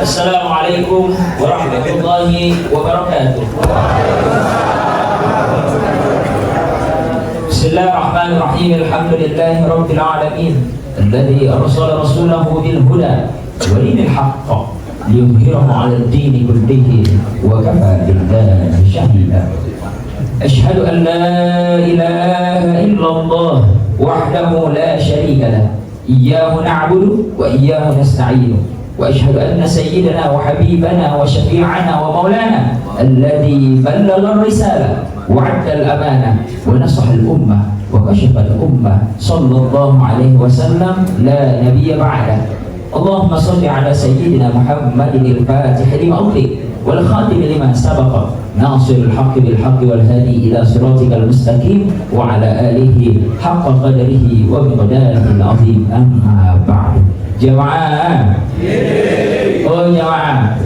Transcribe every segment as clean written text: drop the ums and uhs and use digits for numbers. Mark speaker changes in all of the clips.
Speaker 1: Assalamualaikum warahmatullahi wabarakatuh. Bismillahirrahmanirrahim. Alhamdulillahi rabbil alamin. Alladzi arsala rasulahu bil huda wa dinil haqq liyudhhirahu 'ala ad-din kullihi wa kafa billahi shahida. Ashhadu an la ilaha illallah wahdahu la syarika lah. Iyyahu na'budu wa iyyahu nasta'in. وأشهد أن سيدنا وحبيبنا وشفيعنا ومولانا الذي بلغ الرسالة وعد الأمانة ونصح الأمة وكشف الأمة صلى الله عليه وسلم لا نبي بعده. اللهم صل على سيدنا محمد الفاتح لما أغلق والخاتم لما سبق ناصر الحق بالحق والهادي إلى صراطك المستقيم وعلى آله حق قدره ومقداره العظيم. أما بعد. Jamaah, oh jamaah,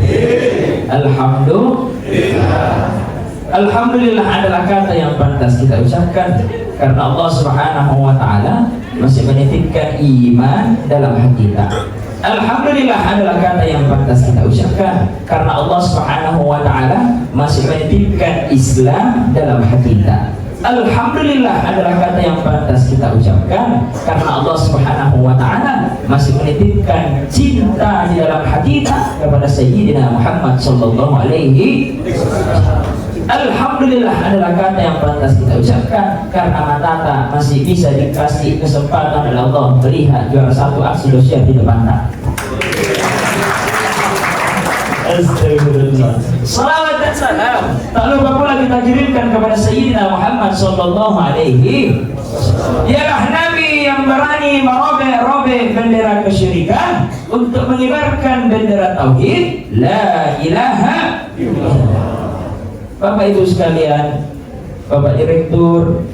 Speaker 1: Alhamdulillah adalah kata yang pantas kita ucapkan karena Allah Subhanahu wa Ta'ala masih menitipkan iman dalam hati kita. Alhamdulillah adalah kata yang pantas kita ucapkan karena Allah Subhanahu wa Ta'ala masih menitipkan Islam dalam hati kita. Alhamdulillah adalah kata yang pantas kita ucapkan karena Allah Subhanahu wa Ta'ala masih menitipkan cinta di dalam hati kita kepada Sayyidina Muhammad sallallahu alaihi wasallam. Alhamdulillah adalah kata yang pantas kita ucapkan karena mata masih bisa dikasih kesempatan oleh Allah melihat juara satu aksi dahsyat di depan kita. Astagfirullah. Salawat dan salam tak lupa pula kita kirimkan kepada Sayyidina Muhammad sallallahu alaihi wasallam. Dialah Nabi yang berani merobek-robek bendera kesyirikan untuk mengibarkan bendera tauhid la ilaha illallah. Bapak Ibu sekalian, Bapak Direktur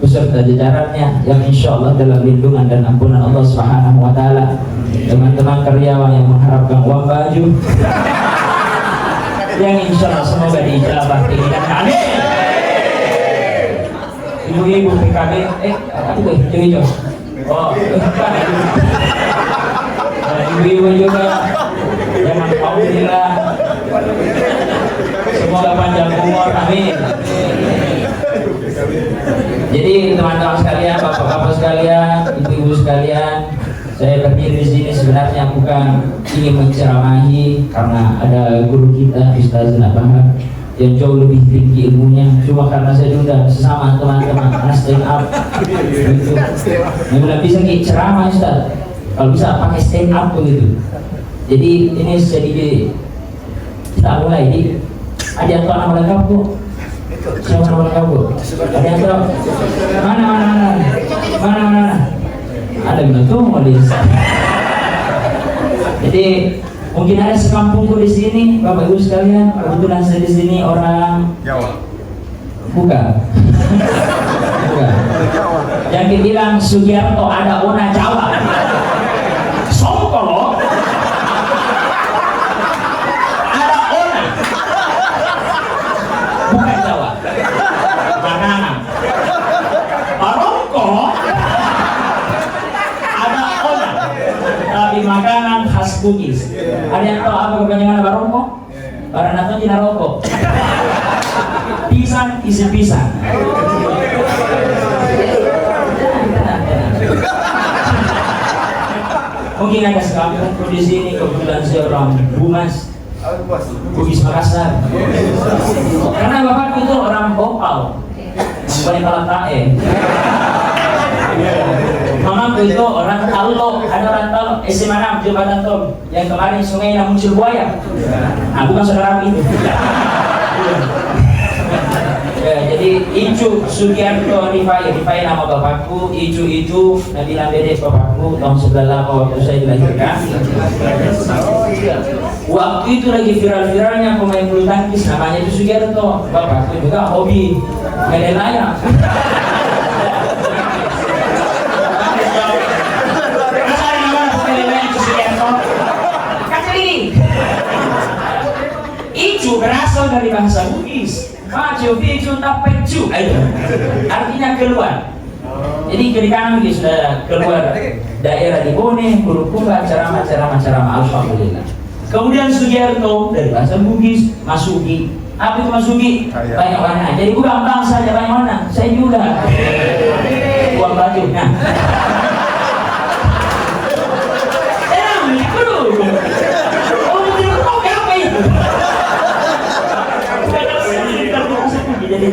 Speaker 1: beserta jajarannya yang insya Allah dalam lindungan dan ampunan Allah Subhanahu wa Ta'ala, teman-teman karyawan yang mengharapkan uang baju yang insya Allah semoga diijabah keinginan kami. Ibu-ibu PKB, apa itu hijau-hijau? Oh, ibu-ibu juga yang alhamdulillah semoga panjang umur, amin. Jadi teman-teman sekalian, bapak-bapak sekalian, ibu-ibu sekalian, saya berdiri di sini sebenarnya bukan ingin menceramahi karena ada guru kita Ustaz Nabah yang jauh lebih tinggi ilmunya, cuma karena saya juga sesama teman-teman anak stand up gitu. Yang bilang bisa ceramah Ustaz, kalau bisa pakai stand up begitu. Jadi ini sedikit kita mulai di ada yang tahu nama lengkap Bu? Siapa nama lengkap Bu? Ada yang tahu? Mana? Ada betul mau desa. Jadi mungkin ada sekampungku di sini, Bapak Ibu sekalian. Kebetulan saya di sini orang Jawa. Bukan. Yang dibilang Sugiarto ada ona Jawa. Songkolo. Ada ona. Bukan Jawa. Makanan. Barongko. Tapi makanan khas Bugis. Ada yang tahu apa kepanjangan barongko? Baranato jinaroko. Pisang isi pisang. Mungkin ada sekampung di sini kebetulan saya orang Bumas, Bugis Makassar. Karena bapakku itu orang Bopal, bukan kalau tae. Mamaku itu orang Talo, ada orang Talo, SMA 6 Jembatan Tom, yang kemarin sungainya muncul buaya. Nah, bukan saudara itu. Ya, jadi Icu Sugiarto Rifai nama bapakku, Icu Nabila Bedes bapakku, tahun 98 waktu saya dilahirkan. Waktu itu lagi viral-viralnya pemain bulu tangkis namanya itu Sugiarto, bapakku juga hobi main layang. Icu berasal dari bahasa Bugis. Maju, biju, tapeju. Artinya keluar. Jadi kiri kanan kita sudah keluar daerah di Bone, Bulukumba, ceramah. Alhamdulillah. Kemudian Sugiarto dari bahasa Bugis, Masugi. Apa itu Masugi? Banyak warna. Jadi bukan bangsa saja banyak warna. Saya juga. Uang baju. Nah. Oh, betul apa itu? Jadi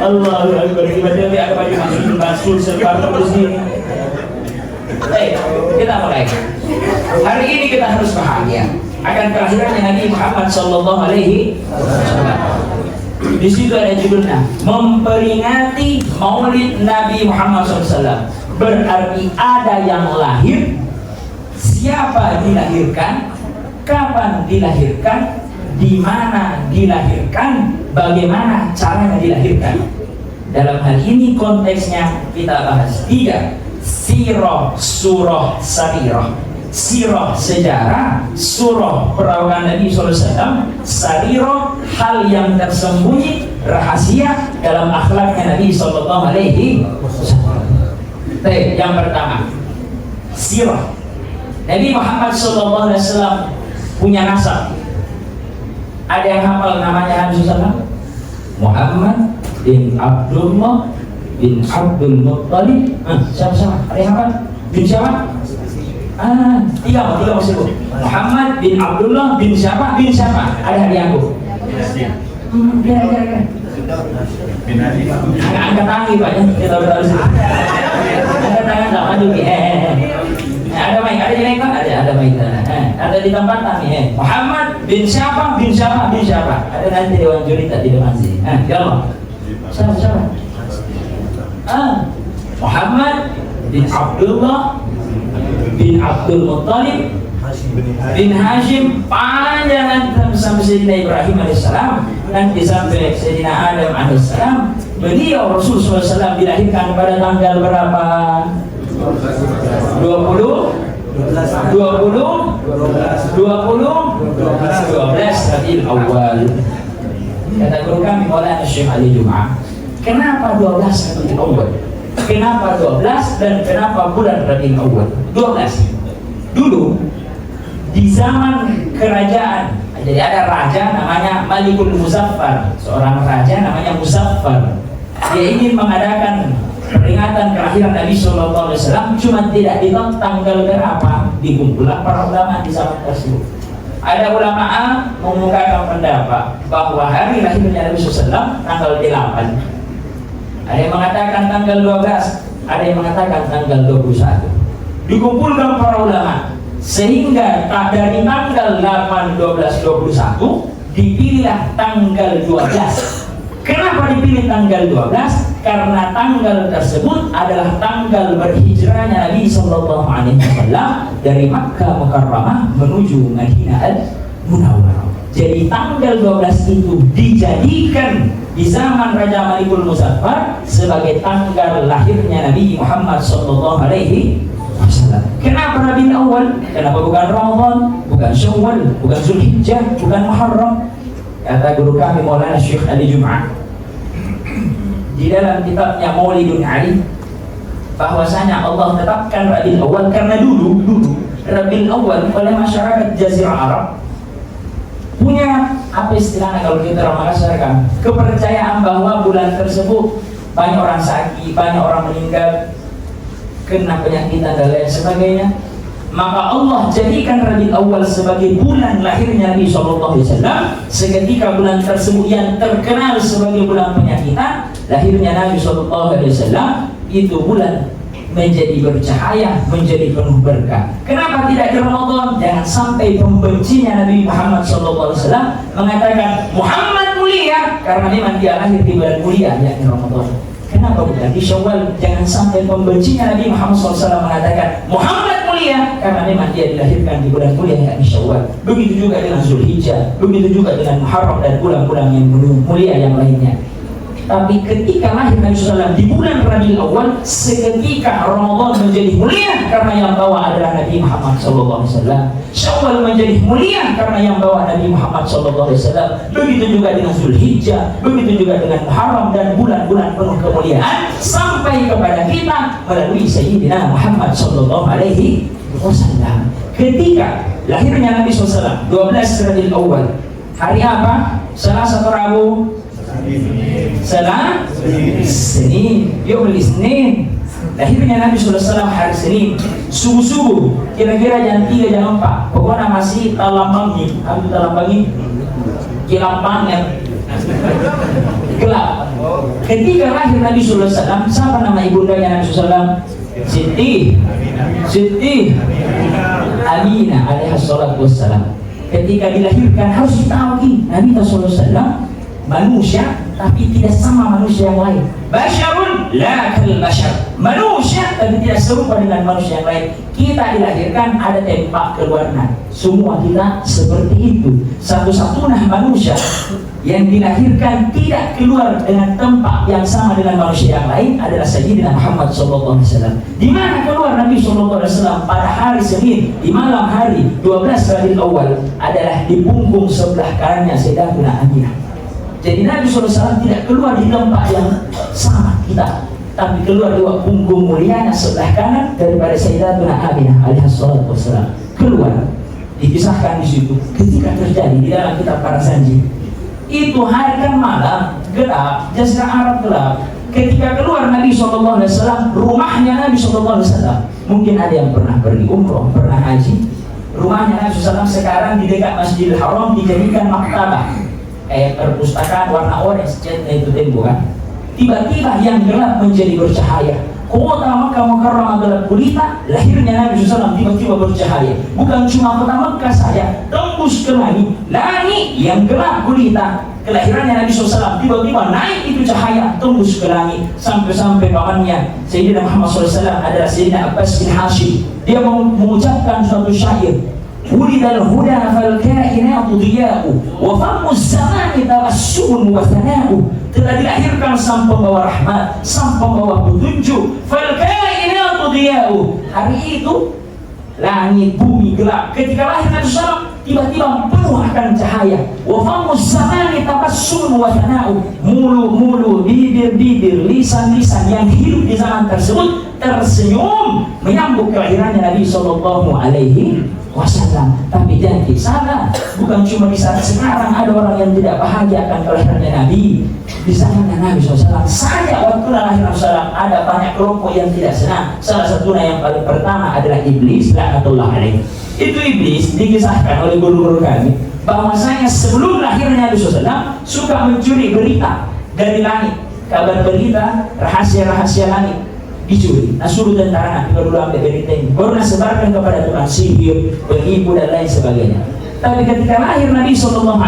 Speaker 1: Allahu Akbar. Tiba-tiba ada baju masuk sekarang di sini. Kita mulai. Hari ini kita harus bahagia akan kelahirannya Nabi Muhammad Sallallahu Alaihi Wasallam. Di situ ada judulnya memperingati Maulid Nabi Muhammad SAW. Berarti ada yang lahir, siapa dilahirkan, kapan dilahirkan, di mana dilahirkan, bagaimana caranya dilahirkan. Dalam hal ini konteksnya kita bahas 3. Sirah, surah, sarirah. Sirah sejarah, surah perawakan Nabi SAW, sarirah hal yang tersembunyi, rahasia dalam akhlaknya Nabi SAW. Yang pertama, sirah. Nabi Muhammad SAW punya nasab. Ada yang hafal namanya Nabi SAW? Muhammad bin Abdullah bin Abdul Muttalib. Siapa? Ada yang hafal? Bin siapa? Tiga masih. Muhammad bin Abdullah bin siapa? Bin siapa? Ada hadiah aku. Kira-kira. Angkat tangan Pak ya. Kita berdoa. Angkat tangan tak maju. Ada mic, ada yang ikut? Ada mic. Ada di tempat kami. Muhammad bin siapa? Bin siapa? Bin siapa? Ada nanti dewan juri tak di depan sini. Ya Allah. Siapa? Muhammad bin Abdullah bin Abdul Muttalib bin Hashim, panjang sampai Sayyidina Ibrahim alaihissalam, nanti sampai Sayyidina Adam alaihissalam. Beliau Rasulullah SAW dilahirkan pada tanggal berapa? 12 Rabiul Awal. Kata guru kami Maulana Syekh Ali Jum'ah, kenapa 12 Rabiul Awal? Kenapa 12 dan kenapa bulan Rabiul Awal? 12. Dulu di zaman kerajaan, jadi ada raja namanya Malikul Muzaffar, seorang raja namanya Muzaffar. Dia ingin mengadakan peringatan kelahiran Nabi Sallallahu Alaihi Wasallam, cuma tidak ditahu tanggal berapa. Dikumpulkan para ulama di zaman tersebut. Ada ulama A mengungkapkan pendapat bahwa hari lahirnya Nabi SAW tanggal 8. Ada yang mengatakan tanggal 12, ada yang mengatakan tanggal 21. Dikumpulkan para ulama sehingga dari tanggal 8, 12, 21 dipilihlah tanggal 12. Kenapa dipilih tanggal 12? Karena tanggal tersebut adalah tanggal berhijrahnya Nabi Sallallahu Alaihi Wasallam dari Makkah Mukarramah menuju Madinah Al-Munawwarah. Jadi tanggal 12 itu dijadikan di zaman Raja Malikul Muzaffar sebagai tanggal lahirnya Nabi Muhammad Sallallahu Alaihi Wasallam. Kenapa Rabiul Awal? Kenapa bukan Ramadan, bukan Syawal, bukan Zulhijjah, bukan Muharram? Kata guru kami Maulana Syekh Ali Jum'ah di dalam kitabnya Maulidun Ali, bahwasanya Allah tetapkan Rabiul Awal karena dulu Rabiul Awal oleh masyarakat Jazirah Arab punya apa istilahnya kalau kita orang masyarakat, kepercayaan bahwa bulan tersebut banyak orang sakit, banyak orang meninggal, kena penyakit dan lain sebagainya. Maka Allah jadikan Rabiul Awal sebagai bulan lahirnya Nabi Sallallahu Alaihi Wasallam. Seketika bulan tersebut yang terkenal sebagai bulan penyakitan lahirnya Nabi Sallallahu Alaihi Wasallam, itu bulan menjadi bercahaya, menjadi penuh berkah. Kenapa tidak di Ramadan? Jangan sampai pembencinya Nabi Muhammad Sallallahu Alaihi Wasallam mengatakan Muhammad mulia karena memang dia lahir di bulan mulia, yakni Ramadan. Kenapa bukan di Syawal? Jangan sampai pembencinya Nabi Muhammad SAW mengatakan Muhammad mulia karena memang dia dilahirkan di bulan mulia, yakni Syawal. Begitu juga dengan Zulhijjah, begitu juga dengan Muharram dan bulan-bulan yang mulia yang lainnya. Tapi ketika lahir Nabi SAW di bulan Rabiul Awal, seketika Ramadan menjadi mulia karena yang bawa adalah Nabi Muhammad SAW. Syawal menjadi mulia karena yang bawa Nabi Muhammad SAW. Begitu juga dengan Zulhijjah, begitu juga dengan Muharram dan bulan-bulan penuh kemuliaan sampai kepada kita melalui Sayyidina Muhammad SAW. Ketika lahirnya Nabi SAW 12 Rabiul Awal, hari apa? Selasa atau Rabu? Senin. Yom Isnin. Lahirnya Nabi SAW hari Senin, subuh-subuh, kira-kira jam 3 jam 4. Pokoknya masih talambangi, kilampangan, gelap. Ketika lahir Nabi SAW, siapa nama ibundanya Nabi SAW? Siti Aminah alaihi salatu wassalam. Ketika dilahirkan harus ditahui Nabi SAW manusia tapi tidak sama manusia yang lain. Basyarun la kal basyar, manusia tapi tidak serupa dengan manusia yang lain. Kita dilahirkan ada tempat keluarnya, semua kita seperti itu. Satu-satunya manusia yang dilahirkan tidak keluar dengan tempat yang sama dengan manusia yang lain adalah Sayyidina Muhammad SAW. Di mana keluar Nabi SAW? Pada hari Senin, di malam hari 12 Rabiul Awal, adalah di punggung sebelah kanannya Sayyidatuna Aminah. Jadi Nabi SAW tidak keluar di tempat yang sama kita, tapi keluar di punggung mulianya sebelah kanan daripada Sayyidatuna Aminah alaihi salatu wassalam. Keluar, dipisahkan di situ. Ketika terjadi di dalam kitab para sanji, itu hari kan malam gelap, Jazirah Arab gelap. Ketika keluar Nabi SAW, rumahnya Nabi SAW, mungkin ada yang pernah pergi umroh, pernah haji. Rumahnya Nabi SAW sekarang di dekat Masjidil Haram dijadikan maktabah, kayak perpustakaan warna orange, catnya itu tembok kan. Tiba-tiba yang gelap menjadi bercahaya. Kota Makkah Mukarramah gelap gulita, lahirnya Nabi SAW tiba-tiba bercahaya. Bukan cuma kota Makkah saja, tembus ke langit yang gelap gulita. Kelahirannya Nabi SAW tiba-tiba naik itu cahaya, tembus ke langit. Sampai-sampai pamannya Sayyidina Muhammad SAW adalah Sayyidina Abbas bin Hashim. Dia mengucapkan suatu syair, Wulidal huda fal kainatu diya'u wa famuz zamani tawassu'un wa thana'u. Telah dilahirkan sang pembawa rahmat, sang pembawa petunjuk. Fal kainatu diya'u. Hari itu langit bumi gelap. Ketika lahir Nabi SAW tiba-tiba penuh akan cahaya. Wa famuz zamani tawassu'un wa thana'u. Mulu-mulu, bibir-bibir, lisan-lisan yang hidup di zaman tersebut tersenyum menyambut kelahirannya Nabi SAW. Tapi jangan salah, bukan cuma di saat sekarang ada orang yang tidak bahagia akan kelahirannya Nabi. Di zaman Nabi SAW saja waktu lahir Nabi SAW ada banyak kelompok yang tidak senang. Salah satunya yang paling pertama adalah iblis, laknatullah alaih. Itu iblis dikisahkan oleh guru-guru kami bahwasanya sebelum lahirnya Nabi SAW suka mencuri berita dari langit, kabar berita, rahasia-rahasia langit dicuri. Nah suruh tentara Nabi dulu ambil berita ini, baru sebarkan kepada tukang sihir, penipu dan lain sebagainya. Tapi ketika lahir Nabi SAW,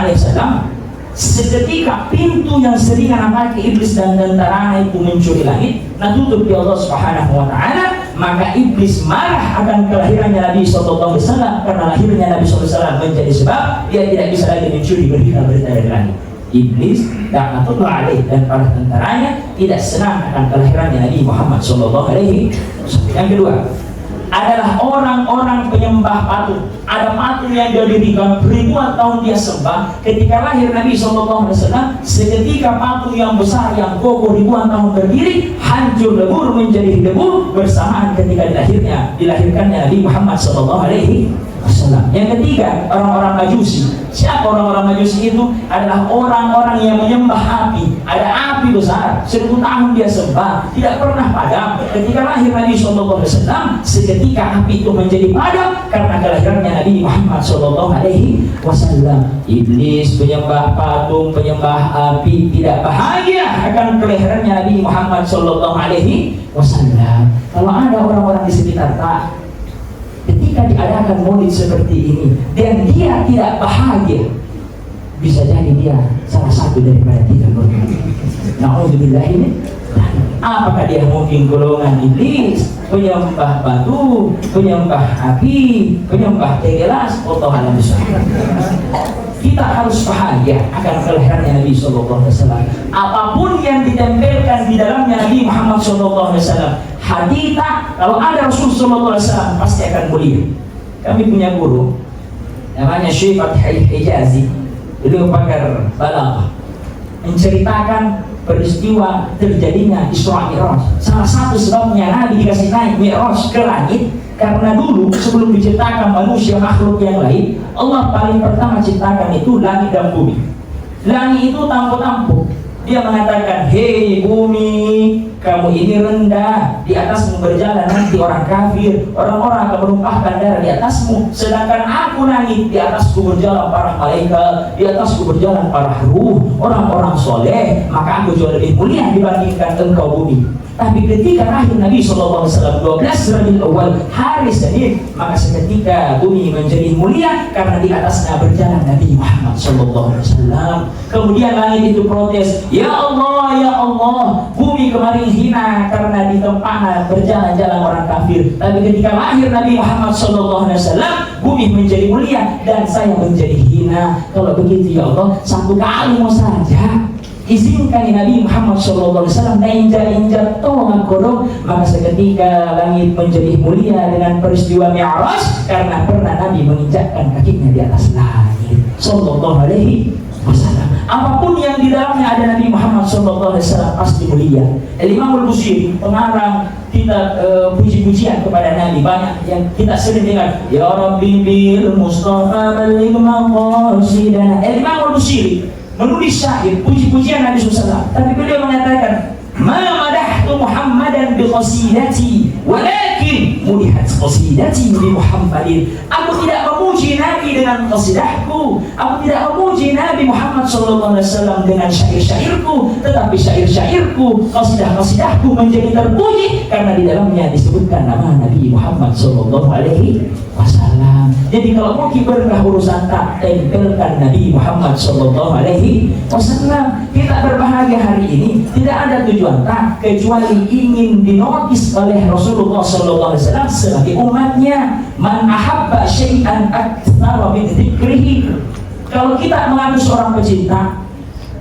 Speaker 1: seketika pintu yang sering pakai iblis dan tentara itu mencuri langit, nah tutup di Allah Subhanahu Wa Taala. Maka iblis marah akan kelahirannya Nabi SAW karena lahirnya Nabi SAW menjadi sebab dia tidak bisa lagi mencuri berita-berita dari langit. Iblis laknatullah alaih dan para tentaranya tidak senang akan kelahirannya Nabi Muhammad SAW. Yang kedua adalah orang-orang penyembah patung. Ada patung yang dia dirikan ribuan tahun dia sembah. Ketika lahir Nabi SAW, seketika patung yang besar yang kokoh ribuan tahun berdiri hancur lebur menjadi debu bersamaan ketika dilahirkannya Nabi Muhammad SAW. Yang ketiga, orang-orang Majusi. Siapa orang-orang Majusi itu? Adalah orang-orang yang menyembah api. Ada api besar, 1000 tahun dia sembah, tidak pernah padam. Ketika lahir Nabi SAW, seketika api itu menjadi padam karena kelahirannya Nabi Muhammad SAW. Iblis penyembah patung, penyembah api tidak bahagia akan kelahirannya Nabi Muhammad SAW. Kalau ada orang-orang di sekitar tak, ketika diadakan maulid seperti ini dan dia tidak bahagia, bisa jadi dia salah satu daripada 3 golongan. Na'udzubillah ini setan. Apakah dia mungkin golongan iblis, penyembah batu, penyembah api, penyembah tegelas? Allah alam bisawab. Kita harus bahagia akan kelahirannya Nabi Sallallahu Alaihi Wasallam. Apapun yang ditempelkan di dalamnya Nabi Muhammad Sallallahu Alaihi Wasallam, haditha, kalau ada Rasul Sallallahu Alaihi Wasallam pasti akan mulia. Kami punya guru namanya Syekh Fathul Hijazi, beliau pakar balaghah, menceritakan peristiwa terjadinya Isra Mi'raj. Salah satu sebabnya Nabi dikasih naik Mi'raj ke langit karena dulu sebelum diciptakan manusia makhluk yang lain, Allah paling pertama ciptakan itu langit dan bumi. Langit itu tampuk-tampuk. Dia mengatakan, hei bumi, kamu ini rendah, di atasmu berjalan nanti orang kafir, orang-orang akan menumpahkan darah di atasmu. Sedangkan aku langit, di atasku berjalan para malaikat, di atasku berjalan para ruh, orang-orang soleh, maka aku jauh lebih mulia dibandingkan engkau bumi. Tapi ketika lahir Nabi SAW 12 Rabiul Awal hari Senin, maka seketika bumi menjadi mulia karena di atasnya berjalan Nabi Muhammad SAW. Kemudian langit itu protes, ya Allah, bumi kemarin hina karena di tempatnya berjalan-jalan orang kafir. Tapi ketika lahir Nabi Muhammad SAW, bumi menjadi mulia dan saya menjadi hina. Kalau begitu ya Allah, satu kali mau saja izinkan Nabi Muhammad SAW injak-injak tolong kodok, maka seketika langit menjadi mulia dengan peristiwa Mi'raj karena pernah Nabi menginjakkan kakinya di atas langit Sallallahu Alaihi Wasallam. Apapun yang di dalamnya ada Nabi Muhammad SAW pasti mulia. Imam Al-Busiri, pengarang kita puji-pujian kepada Nabi, banyak yang kita sering dengar, ya Rabbi bil Mustafa baligh maqasidana. Imam Al-Busiri menulis syair puji-pujian Nabi SAW, tapi beliau mengatakan, ma madahtu Muhammadan bi qasidati walakin mulihat qasidati bi Muhammadin. Aku tidak memuji Nabi dengan qasidahku, aku tidak memuji Nabi Muhammad SAW dengan syair-syairku, tetapi syair-syairku, qasidah-qasidahku menjadi terpuji karena di dalamnya disebutkan nama Nabi Muhammad SAW. Jadi kalau mau berkah urusan tak tempelkan Nabi Muhammad SAW. Kita berbahagia hari ini tidak ada tujuan tak kecuali ingin dinotis oleh Rasulullah SAW sebagai umatnya. Man ahabba syai'an aktsara min dzikrihi. Kalau kita mengaku seorang pecinta,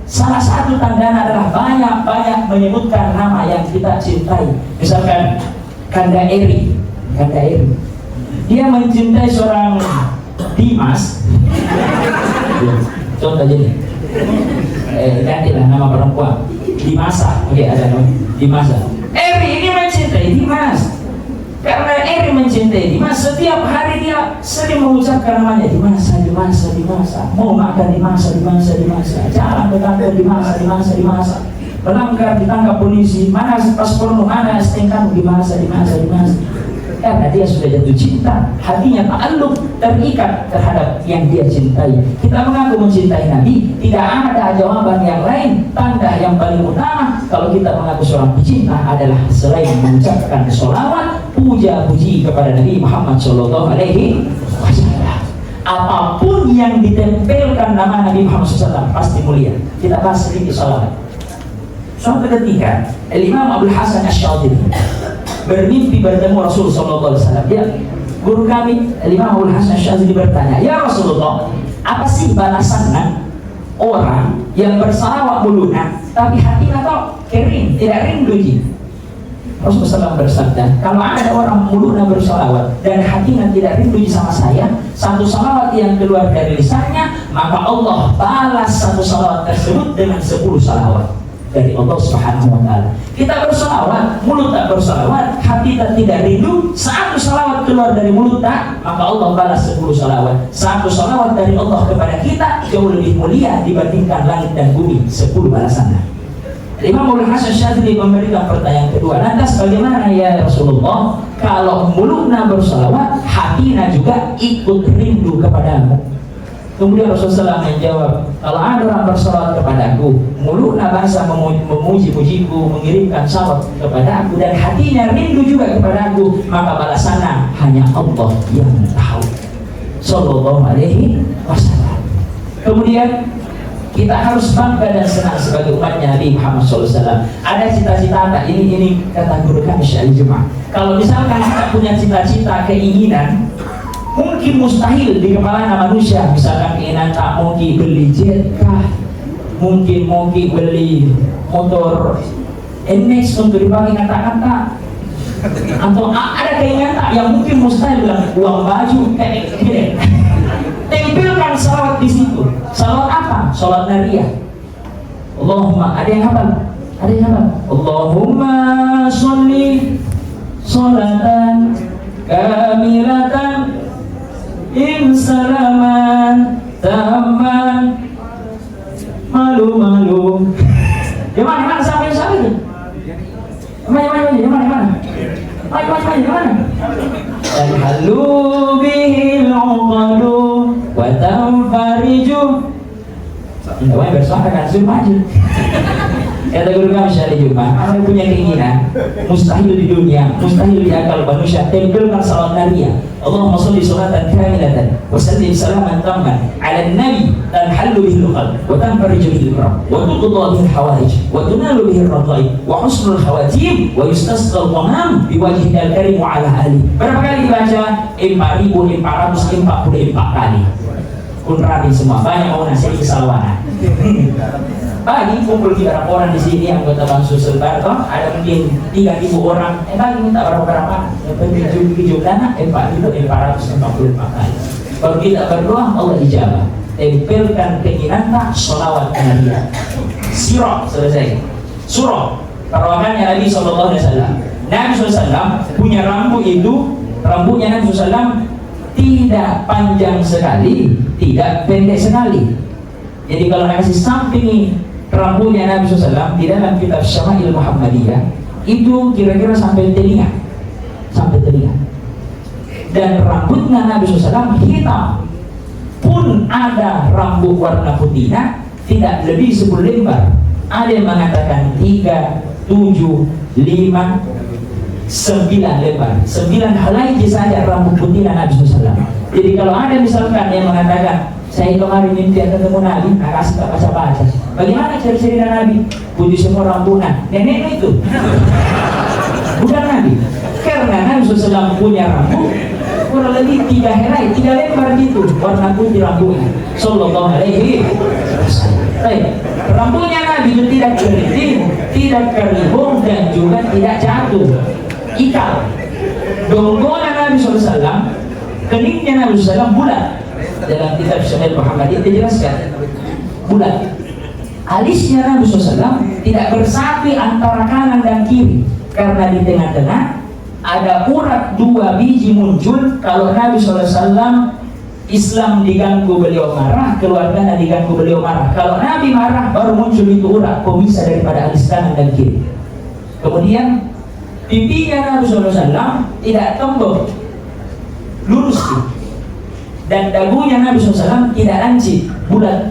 Speaker 1: salah satu tandanya adalah banyak-banyak menyebutkan nama yang kita cintai. Misalkan Kanda Eri, dia mencintai seorang Dimas. Contoh jadi, gantilah nama perempuan Dimasa. Oke, ada nama Dimasa. Eri ini mencintai Dimas karena Eri mencintai Dimas. Setiap hari dia sering mengucapkan namanya Dimasa. Mau makan Dimasa. Jalan ke kantor Dimasa. Pelanggar ditangkap polisi. Mana paspormu, mana STNK Dimasa. Karena dia sudah jatuh cinta, hatinya ta'alluq, terikat terhadap yang dia cintai. Kita mengaku mencintai Nabi, tidak ada jawaban yang lain. Tanda yang paling utama kalau kita mengaku seorang pecinta adalah selain mengucapkan sholawat, puja-puji kepada Nabi Muhammad Sallallahu Alaihi Wasallam. Apapun yang ditempelkan nama Nabi Muhammad SAW pasti mulia. Kita bahas sedikit sholawat. Suatu ketika Imam Abdul Hasan Asy-Syadzili bermimpi bertemu Rasulullah SAW. Dia, guru kami Imam Abdul Hasan Asy-Syadzili bertanya, ya Rasulullah, apa sih balasannya orang yang bersalawat muluna tapi hatinya kok kering, tidak rindu? Rasulullah SAW bersabda, kalau ada orang muluna bersalawat dan hatinya tidak rindu sama saya, satu salawat yang keluar dari lisannya, maka Allah balas satu salawat tersebut dengan 10 salawat dari Allah Subhanahu wa Ta'ala. Kita bersalawat, mulut tak bersalawat, hati tak tidak rindu, satu salawat keluar dari mulut tak, maka Allah balas 10 salawat. Satu salawat dari Allah kepada kita jauh lebih mulia dibandingkan langit dan bumi, 10 balasannya. Imam Abdul Hasan Asy-Syadzili memberikan pertanyaan kedua, lantas bagaimana ya Rasulullah kalau mulutnya bersalawat, hatinya juga ikut rindu kepadamu? Kemudian Rasulullah menjawab, kalau ada orang bersalawat kepadaku, mulutnya bahasa memuji-pujiku, mengirimkan salawat kepadaku, dan hatinya rindu juga kepadaku, maka balasannya hanya Allah yang tahu. Sallallahu Alaihi Wasallam. Kemudian Kita harus bangga dan senang sebagai umatnya Nabi Muhammad SAW. Ada cita-cita tak? Ini kata guru kami Syekh Jumat. Kalau misalkan kita punya cita-cita, keinginan, mungkin mustahil di kepala manusia. Misalkan keinginan tak mungkin beli jet kah, mungkin beli motor NMAX untuk dipakai kata-kata, atau ada keinginan tak yang mungkin mustahil bilang uang baju kayak gini. Tempelkan salawat di situ. Salawat apa? Salawat nariyah. Allahumma, ada yang hafal? Allahumma sholli sholatan kamilatan insalaman taman malu. Gimana sampai itu? Gimana? Dan halu bihil uqadu wa tanfariju. Ini bersuara kan maju. Kata guru kami Syekh Jumat, orang punya keinginan mustahil di dunia, mustahil di akal manusia, tempelkan salawat nariyah. Allahumma sholli sholatan kamilatan wa sallim salaman tamman ala nabi tanhallu bihil uqad wa tanfariju bihil kurab wa tuqda bihil hawaij wa tunalu bihil radai wa husnul khawatim wa yustasqal ghamam biwajhil karim wa ala ali. Berapa kali dibaca? 4.444 kali. Kunrabi semua, banyak mau nasihat kesalahan. Bagi kumpul 3 orang di sini anggota Bansus Selbarto, ada mungkin 3.000 orang. Bagi minta berapa? Yang penting jumlahnya 4.444 kali. Kalau kita berdoa, Allah ijabah. Tempelkan keinginan tak, sholawat nariyah. Sirah selesai. Surah perawakannya Nabi SAW. Nabi SAW punya rambut itu, rambutnya Nabi SAW tidak panjang sekali, tidak pendek sekali. Jadi kalau kasih samping rambutnya Nabi SAW di dalam kitab Syama'il Muhammadiyah itu kira-kira sampai telinga. Dan rambutnya Nabi SAW hitam. Pun ada rambut warna putihnya tidak lebih 10 lembar. Ada yang mengatakan 3, 7, 5, 9 lembar. 9 helai saja rambut putih Nabi SAW. Jadi kalau ada misalkan yang mengatakan saya kemarin mimpi ketemu Nabi, kasih tak baca-baca. Bagaimana cerita Nabi? Putih semua rambutnya. Nenek itu bukan Nabi. Karena Nabi SAW punya rambut kurang lebih 3 helai, 3 lembar gitu warna putih rambutnya. Sallallahu alaihi wasallam. Rambutnya Nabi itu tidak keriting, tidak keribung, dan juga tidak jatuh. Ikal. Donggolan Nabi SAW, keningnya Nabi SAW bulat. Dalam kitab Syama'il Muhammadiyah dijelaskan bulat. Alisnya Nabi SAW tidak bersatu antara kanan dan kiri, karena di tengah-tengah ada urat 2 biji muncul. Kalau Nabi SAW Islam diganggu beliau marah, keluarganya diganggu beliau marah. Kalau Nabi marah baru muncul itu urat pemisah daripada alis kanan dan kiri. Kemudian pipinya Nabi SAW tidak tembok, lurus. Dan dagunya Nabi SAW tidak lancip, bulat,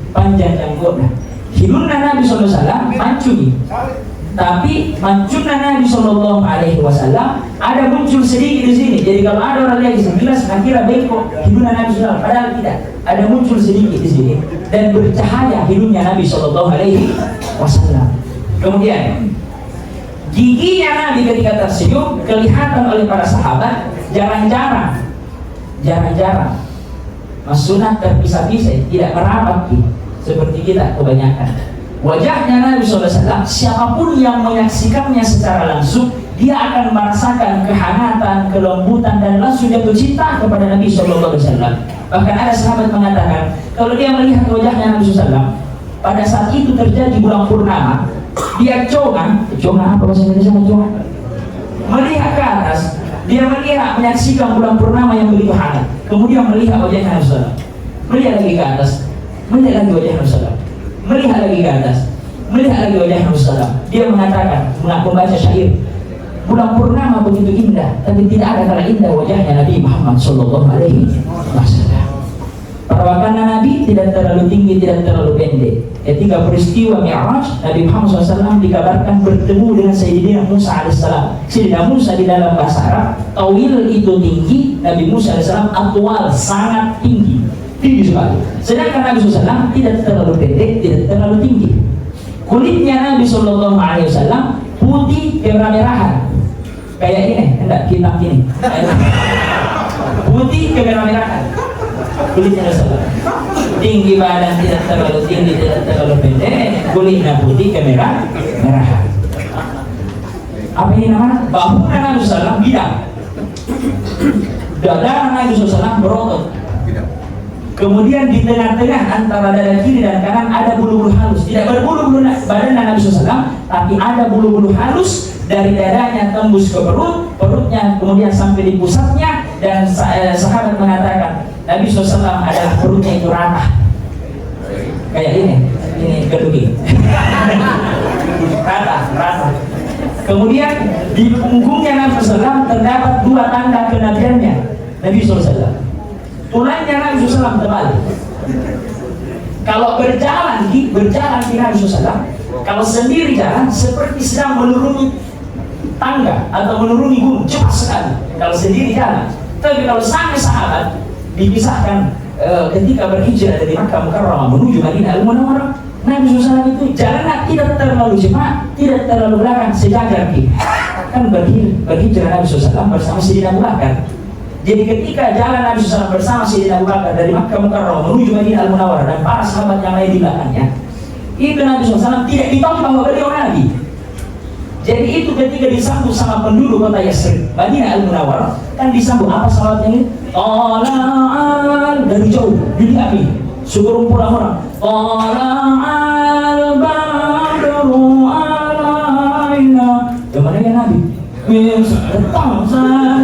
Speaker 1: panjang janggutnya. Hidungnya Nabi SAW mancung, tapi mancungnya Nabi SAW ada muncul sedikit di sini. Jadi kalau ada orang lihat sekilas kira bengkok hidungnya Nabi SAW, padahal tidak. Ada muncul sedikit di sini dan bercahaya hidungnya Nabi SAW. Kemudian giginya Nabi ketika tersenyum kelihatan oleh para sahabat jarang-jarang. Maksudnya terpisah-pisah, tidak merapat seperti kita kebanyakan. Wajahnya Nabi SAW, siapapun yang menyaksikannya secara langsung, dia akan merasakan kehangatan, kelembutan, dan langsung jatuh cinta kepada Nabi SAW. Bahkan ada sahabat mengatakan, kalau dia melihat wajahnya Nabi SAW, pada saat itu terjadi bulan purnama, dia congan apa bahasa Indonesia congan? Melihat ke atas. Dia melihat, menyaksikan bulan purnama yang begitu hangat. Kemudian melihat wajah Nabi SAW, melihat lagi ke atas, melihat lagi wajah Nabi SAW, melihat lagi ke atas, melihat lagi wajah Nabi SAW. Dia mengatakan, membaca syair, bulan purnama begitu indah, tapi tidak ada kala indah wajahnya Nabi Muhammad SAW. Perawakan Nabi tidak terlalu tinggi, tidak terlalu pendek. Ketika peristiwa Mi'raj, Nabi Muhammad SAW dikabarkan bertemu dengan Sayyidina Musa AS. Sayyidina Musa di dalam bahasa Arab, tawil itu tinggi, Nabi Musa AS atwal, sangat tinggi. tinggi sekali. Sedangkan Nabi SAW tidak terlalu pendek, tidak terlalu tinggi. Kulitnya Nabi SAW putih kemerah-merahan, kayak ini, enggak hitam ini. Putih kemerah-merahan kulitnya Rasulullah. Tinggi badan, tidak terlalu tinggi, tidak terlalu pendek, kulitnya putih kemerah-merahan. Apa ini namanya? Bahu Nabi SAW bidang, dada Nabi SAW berotot. Kemudian di tengah-tengah antara dada kiri dan kanan ada bulu-bulu halus. Tidak berbulu-bulu badan Nabi SAW, tapi ada bulu-bulu halus dari dadanya tembus ke perutnya kemudian sampai di pusatnya. Dan sahabat mengatakan Nabi SAW adalah perutnya itu rata, kayak ini gedung rata. Kemudian di punggungnya Nabi SAW terdapat 2 tanda kenabiannya Nabi SAW. Tulangnya Nabi SAW tebal. Kalau berjalan di Nabi SAW, kalau sendiri jalan seperti sedang menuruni tangga atau menuruni gunung, cepat sekali kalau sendiri jalan. Tapi kalau sampai sahabat dipisahkan ketika berhijrah dari Makkah Mukarramah menuju Madinah Al-Munawwarah, Nabi SAW itu jalannya tidak terlalu cepat, tidak terlalu belakang, sejajar gitu. Kan berhijrah Nabi SAW bersama Sayyidina Abu Bakar. Jadi ketika jalan Nabi SAW bersama Sayyidina Abu Bakar dari Makkah Mukarramah menuju Madinah Al-Munawwarah dan para sahabat yang lain di belakangnya, itu Nabi SAW tidak ditahu bahwa beliau Nabi. Jadi itu ketika disambut sama penduduk kota Yasrib, Madinah Al-Munawwarah, kan disambut apa salawatnya ini? Tala'al, dari jauh dilihat segerombolan orang. Tala'al badru alaina. Yang mana ya Nabi? Datang saya.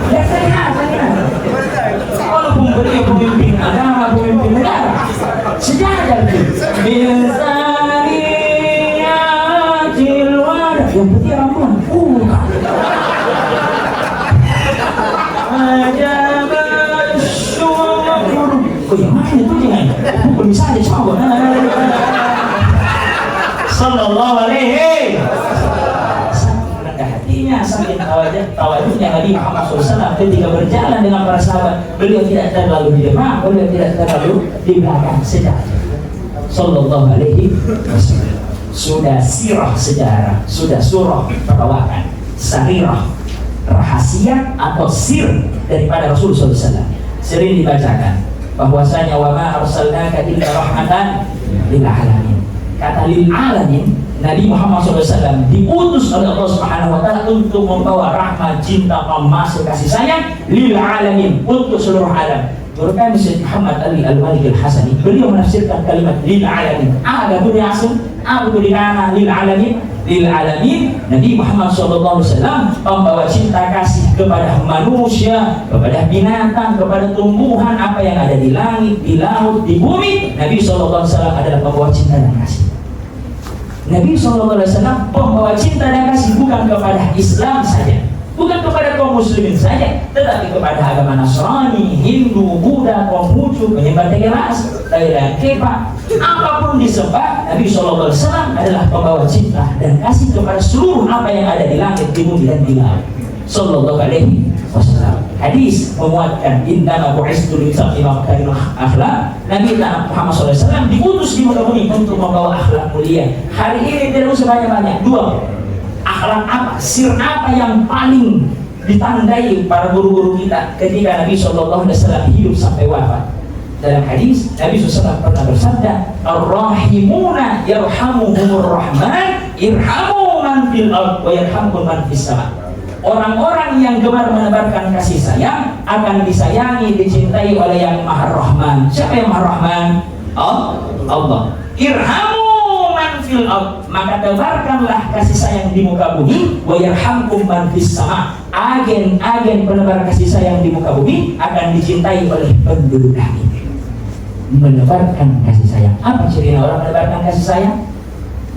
Speaker 1: Ya saya. Walaupun beliau pemimpin agama, pemimpin negara, sejajar yang putih rambut, yang mana itu jangan, bukan bisa aja cowok. Sallallahu alaihi. Rendah hatinya, saking tawaduknya Nabi Muhammad SAW ketika berjalan dengan para sahabat, beliau tidak terlalu di depan, beliau tidak terlalu di belakang, sejajar. Sallallahu alaihi wasallam. Sudah sirah sejarah, sudah surah perawakan, sarirah, rahasia atau sir daripada Rasulullah SAW. Sering dibacakan bahwasanya wa ma arsalnaka illa rahmatan lil alamin. Kata lil alamin, Nabi Muhammad SAW diutus oleh Allah Subhanahu wa taala untuk membawa rahmat, cinta, pemasuk kasih sayang lil alamin, untuk seluruh alam. Menurut kami Syekh Muhammad Ali Al-Malik Al-Hasani, beliau menafsirkan kalimat lil alamin. Ada bunyi asal, apa bunyi kana lil alamin? Lil alamin, Nabi Muhammad SAW membawa cinta kasih kepada manusia, kepada binatang, kepada tumbuhan, apa yang ada di langit, di laut, di bumi. Nabi SAW adalah pembawa cinta dan kasih. Nabi SAW pembawa cinta dan kasih bukan kepada Islam saja, bukan kepada kaum muslimin saja, tetapi kepada agama Nasrani, Hindu, Buddha, Konghucu, penyembah tegelas, Thailand, Kepa, apapun disembah, Nabi SAW adalah pembawa cinta dan kasih kepada seluruh apa yang ada di langit, di bumi dan di laut. Sallallahu alaihi wasallam. Hadis memuatkan innama bu'istu li-utammi makarimah akhlak. Nabi Muhammad SAW diutus di muka bumi untuk membawa akhlak mulia. Hari ini tidak usah banyak-banyak, 2 akhlak apa, sir apa yang paling ditandai para guru-guru kita ketika Nabi SAW hidup sampai wafat. Dalam hadis Nabi SAW pernah bersabda, ar-rahimuna yarhamuhumur rahman irhamu man fil ard wa yarhamkum man fis sama. Orang-orang yang gemar menebarkan kasih sayang akan disayangi, dicintai oleh yang Maha Rahman. Siapa yang Maha Rahman? Allah. Irhamu man fil ard, maka tebarkanlah kasih sayang di muka bumi, wa yarhamkum man fis sama. Agen-agen penebar kasih sayang di muka bumi akan dicintai oleh penduduk langit. Menebarkan kasih sayang. Apa ciri orang menebarkan kasih sayang?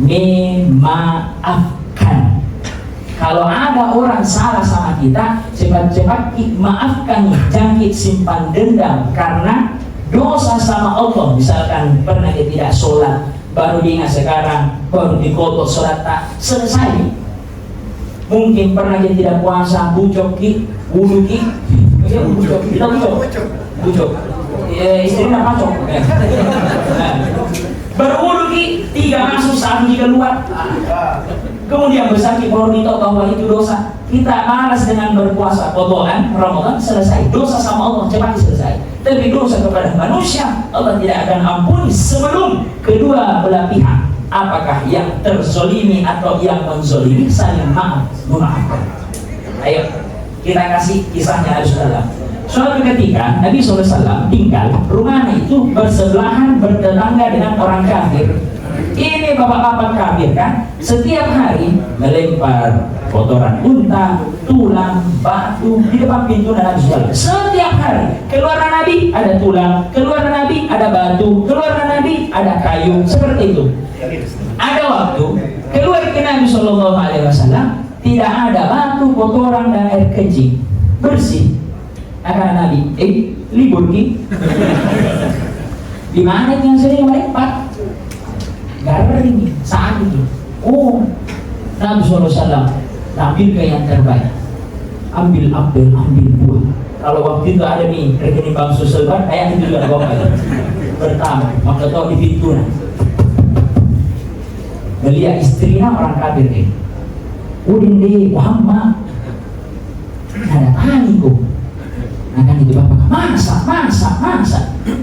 Speaker 1: Memaafkan. Kalau ada orang salah sama kita, cepat-cepat maafkan, jangan simpan dendam karena dosa sama Allah. Misalkan pernah dia tidak sholat, baru diingat sekarang, baru dikotok sholat tak selesai. Mungkin pernah dia tidak puasa, bucok ki, wudhu ki, Dia bucok, kita bucok. Istrinya pacok. Berwudu ki 3 masuk 1 keluar. Kemudian bersaki tahu bahwa itu dosa. Kita malas dengan berpuasa potongan Ramadan, selesai. Dosa sama Allah cepat selesai. Tapi dosa kepada manusia Allah tidak akan ampuni sebelum kedua belah pihak, apakah yang terzolimi atau yang menzolimi, saling maaf memaafkan. Ayo kita kasih kisahnya Nabi SAW. Suatu ketika Nabi SAW tinggal, rumahnya itu bersebelahan bertetangga dengan orang kafir. Ini bapak-bapak kafir kan, setiap hari melempar kotoran unta, tulang, batu di depan pintu Nabi SAW. Setiap hari keluar Nabi ada tulang, keluar Nabi ada batu, keluar Nabi ada kayu, seperti itu. Ada waktu keluar ke Nabi SAW tidak ada batu, kotoran dan air kencing, bersih. Akan Nabi, libur ki. Di mana yang sering melempar? Garing saat itu. Oh, Nabi SAW tampilkan yang terbaik. Ambil apel, ambil buah. Kalau waktu itu ada nih rekening bank sosial kan, kayak itu juga bapak. Pertama, maka tahu di pintu nah. Melihat istrinya orang kafir ini. Udin deh Muhammad. Ada taniku. Akan itu bapak, masa